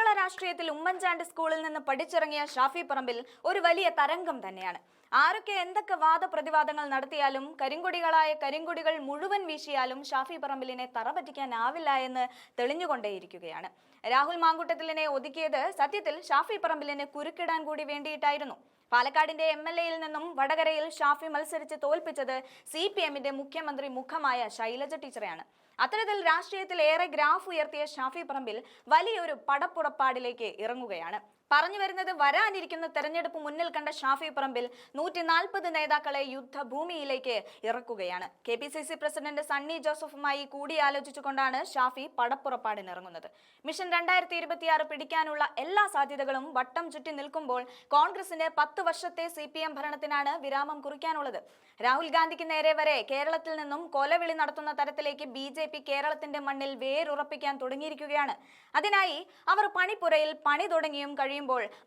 കേരള രാഷ്ട്രീയത്തിൽ ഉമ്മൻചാണ്ടി സ്കൂളിൽ നിന്ന് പഠിച്ചിറങ്ങിയ ഷാഫി പറമ്പിൽ ഒരു വലിയ തരംഗം തന്നെയാണ്. ആരൊക്കെ എന്തൊക്കെ വാദപ്രതിവാദങ്ങൾ നടത്തിയാലും കരിങ്കൊടികളായ കരിങ്കൊടികൾ മുഴുവൻ വീശിയാലും ഷാഫി പറമ്പിലിനെ തറപറ്റിക്കാനാവില്ല എന്ന് തെളിഞ്ഞുകൊണ്ടേയിരിക്കുകയാണ്. രാഹുൽ മാങ്കൂട്ടത്തിലിനെ ഒതുക്കിയത് സത്യത്തിൽ ഷാഫി പറമ്പിലിന് കുരുക്കിടാൻ കൂടി വേണ്ടിയിട്ടായിരുന്നു. പാലക്കാടിന്റെ MLA യിൽ നിന്നും വടകരയിൽ ഷാഫി മത്സരിച്ച് തോൽപ്പിച്ചത് CPMന്റെ മുഖ്യമന്ത്രി മുഖമായ ശൈലജ ടീച്ചറെയാണ്. അത്തരത്തിൽ രാഷ്ട്രീയത്തിൽ ഏറെ ഗ്രാഫ് ഉയർത്തിയ ഷാഫി പറമ്പിൽ വലിയൊരു പടപ്പുറപ്പാടിലേക്ക് ഇറങ്ങുകയാണ്. പറഞ്ഞു വരുന്നത്, വരാനിരിക്കുന്ന തെരഞ്ഞെടുപ്പ് മുന്നിൽ കണ്ട ഷാഫി പറമ്പിൽ 140 നേതാക്കളെ യുദ്ധഭൂമിയിലേക്ക് ഇറക്കുകയാണ്. KPCC പ്രസിഡന്റ് സണ്ണി ജോസഫുമായി കൂടിയാലോചിച്ചുകൊണ്ടാണ് ഷാഫി പടപ്പുറപ്പാടിനിറങ്ങുന്നത്. മിഷൻ 2026 പിടിക്കാനുള്ള എല്ലാ സാധ്യതകളും വട്ടം ചുറ്റി നിൽക്കുമ്പോൾ കോൺഗ്രസിന്റെ 10 വർഷത്തെ CPM ഭരണത്തിനാണ് വിരാമം കുറിക്കാനുള്ളത്. രാഹുൽ ഗാന്ധിക്ക് നേരെ വരെ കേരളത്തിൽ നിന്നും കൊലവിളി നടത്തുന്ന തരത്തിലേക്ക് BJP കേരളത്തിന്റെ മണ്ണിൽ വേരുറപ്പിക്കാൻ തുടങ്ങിയിരിക്കുകയാണ്. അതിനായി അവർ പണിപ്പുരയിൽ പണി തുടങ്ങിയും കഴിയുമ്പോൾ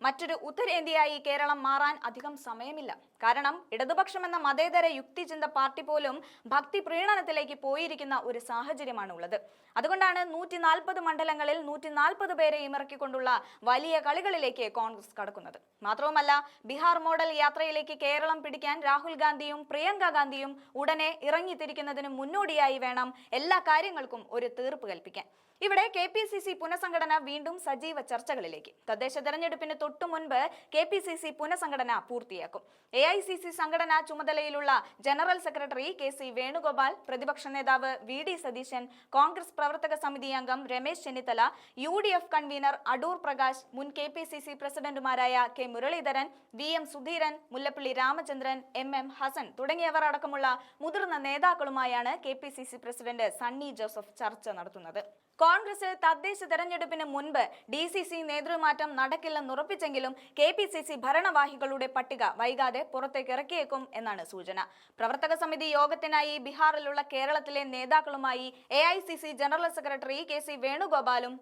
മറ്റൊരു ഉത്തരേന്ത്യയായി കേരളം മാറാൻ അധികം സമയമില്ല. കാരണം ഇടതുപക്ഷം എന്ന മതേതര യുക്തിചിന്ത പാർട്ടി പോലും ഭക്തി പ്രീണനത്തിലേക്ക് പോയിരിക്കുന്ന ഒരു സാഹചര്യമാണ് ഉള്ളത്. അതുകൊണ്ടാണ് 140 മണ്ഡലങ്ങളിൽ 140 പേരെ ഇറക്കിക്കൊണ്ടുള്ള വലിയ കളികളിലേക്ക് കോൺഗ്രസ് കടക്കുന്നത്. മാത്രവുമല്ല, ബീഹാർ മോഡൽ യാത്രയിലേക്ക് കേരളം പിടിക്കാൻ രാഹുൽ ഗാന്ധിയും പ്രിയങ്ക ഗാന്ധിയും ഉടനെ ഇറങ്ങിത്തിരിക്കുന്നതിന് മുന്നോടിയായി വേണം എല്ലാ കാര്യങ്ങൾക്കും ഒരു തീർപ്പ് കൽപ്പിക്കാൻ. ഇവിടെ KPCC പുനഃസംഘടന വീണ്ടും സജീവ ചർച്ചകളിലേക്ക്. തദ്ദേശ തെരഞ്ഞെടുപ്പിന് തൊട്ടു മുൻപ് KPCC പുനഃസംഘടന പൂർത്തിയാക്കും. AICC സംഘടനാ ചുമതലയിലുള്ള ജനറൽ സെക്രട്ടറി KC വേണുഗോപാൽ, പ്രതിപക്ഷ നേതാവ് VD സതീശൻ, കോൺഗ്രസ് പ്രവർത്തക സമിതി അംഗം രമേശ് ചെന്നിത്തല, UDF കൺവീനർ അടൂർ പ്രകാശ്, മുൻ KPCC പ്രസിഡന്റുമാരായ K Muraleedharan, VM Sudheeran, Mullappally Ramachandran, MM Hasan തുടങ്ങിയവർ അടക്കമുള്ള മുതിർന്ന നേതാക്കളുമായാണ് KPCC പ്രസിഡന്റ് സണ്ണി ജോസഫ് ചർച്ച നടത്തുന്നത്. കോൺഗ്രസ് തദ്ദേശ തെരഞ്ഞെടുപ്പിന് മുൻപ് DCC നേതൃമാറ്റം നടക്കില്ലെന്നുറപ്പിച്ചെങ്കിലും KPCC ഭരണവാഹികളുടെ പട്ടിക വൈകാതെ പുറത്തേക്ക് ഇറക്കിയേക്കും എന്നാണ് സൂചന. പ്രവർത്തക സമിതി യോഗത്തിനായി ബീഹാറിലുള്ള കേരളത്തിലെ നേതാക്കളുമായി AICC ജനറൽ സെക്രട്ടറി KC വേണുഗോപാലും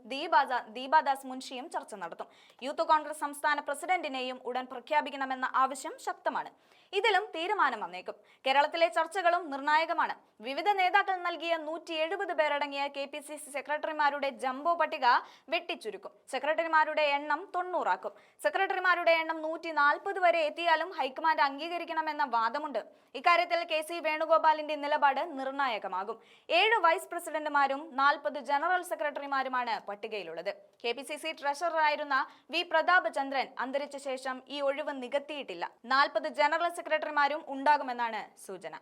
ദീപാദാസ് മുൻഷിയും ചർച്ച നടത്തും. യൂത്ത് കോൺഗ്രസ് സംസ്ഥാന പ്രസിഡന്റിനെയും ഉടൻ പ്രഖ്യാപിക്കണമെന്ന ആവശ്യം ശക്തമാണ്. ഇതിലും തീരുമാനം വന്നേക്കും. കേരളത്തിലെ ചർച്ചകളും നിർണായകമാണ്. വിവിധ നേതാക്കൾ നൽകിയ 170 പേരടങ്ങിയ KPCC സെക്രട്ടറിമാരുടെ ജംബോ പട്ടിക വെട്ടിച്ചുരുക്കും. സെക്രട്ടറിമാരുടെ എണ്ണം 90 ആക്കും. സെക്രട്ടറിമാരുടെ എണ്ണം 140 വരെ എത്തിയാലും ഹൈക്കമാൻഡ് അംഗീകരിക്കണമെന്ന വാദമുണ്ട്. ഇക്കാര്യത്തിൽ KC വേണുഗോപാലിന്റെ നിലപാട് നിർണായകമാകും. 7 വൈസ് പ്രസിഡന്റുമാരും 40 ജനറൽ സെക്രട്ടറിമാരുമാണ് പട്ടികയിലുള്ളത്. KPCC ട്രഷററായിരുന്ന V പ്രതാപചന്ദ്രൻ അന്തരിച്ച ശേഷം ഈ ഒഴിവ് നികത്തിയിട്ടില്ല. 40 ജനറൽ സെക്രട്ടറിമാരും ഉണ്ടാകുമെന്നാണ് സൂചന.